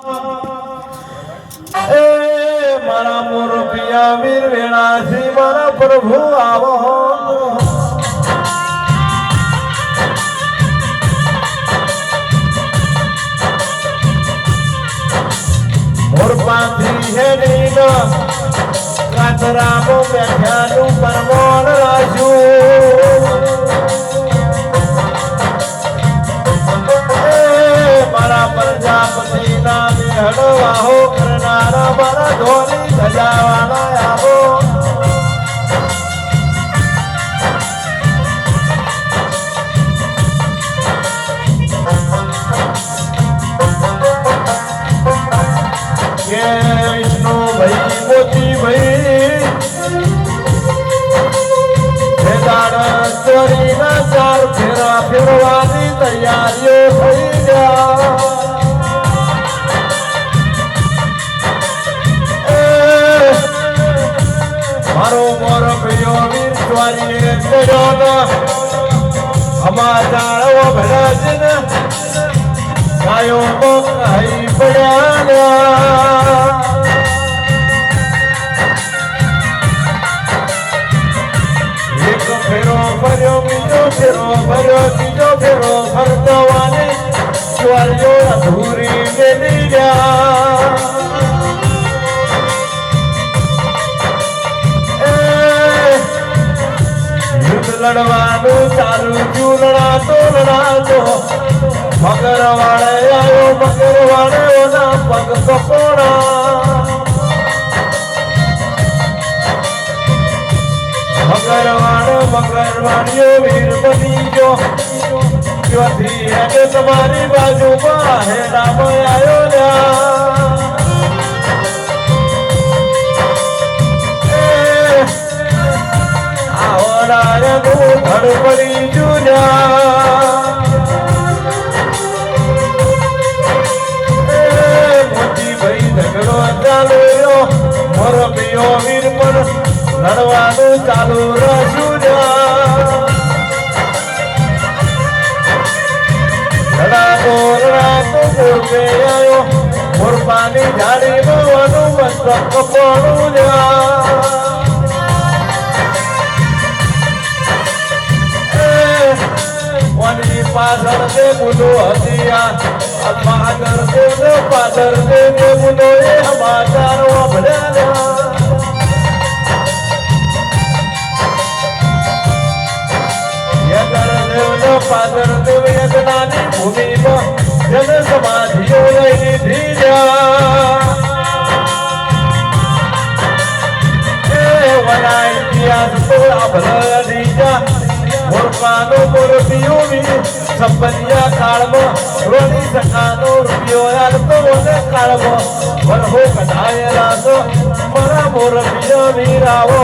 એ મારા મોરપિયા વીર વેણાથી મારા પ્રભુ આવો મોરપાથી હેડી કાતરામો બેઠાનું પરમોણ રાખ્યું મારા પ્રજાપતિ ના હડવાહો કરનારા મારા ધોની સજાવાના આવો કે વિષ્ણુ ભાઈ મોતી ભાઈ ચોરીના ચાર ફેરા ફેરવાની તૈયારીઓ થઈ ગયા મારો મોર પ્રિયો વીર ચોરીએ ચડ્યો અમારા ભરાજ ને ગાયો મોકાઈ પડ્યા એક ફેરો ભર્યો બીજો ફેરો ભર્યો ત્રીજો ફેરો ફરતવાની ચોરીઓ અધૂરી મેલી ગયા લડવાનું ચાલુ ક્યું લડાતો મગર વાળે આવ્યો મગર વાળે ઓના પગ કપોડા મગર વાળીઓ વીર બની ગયો ત્યોથી આજે તમારી બાજુમાં હે રામ આવ્યો ધડ પડી જુના મોતી ભાઈ ઝઘડો ચાલ્યો મોર પ્રિયો વીર પર લડવાનું ચાલુ રહ્યું લડાતો પૂર્વે આવ્યો મોરપાની જાડી મોવાનું મસ્તક કપોડું પાછળ તે મુનો હતિયા પાદર તે પાદર તે મુનો એ સમાચારો ભળ્યા પાદર દેવ યજ્ઞાની ભૂમિમાં જન સમાધિઓ લઈ લીધી વના ઇતિહાસ થોડા ભરી જા મોરપાનો મોરપિયો વીર સંબંધિયા કાળમાં રોની સખાનો રૂપિયો યાલતો ઓને કાળમાં વરહો કઢાયેલા તો મારા મોરપિયા વીર આવો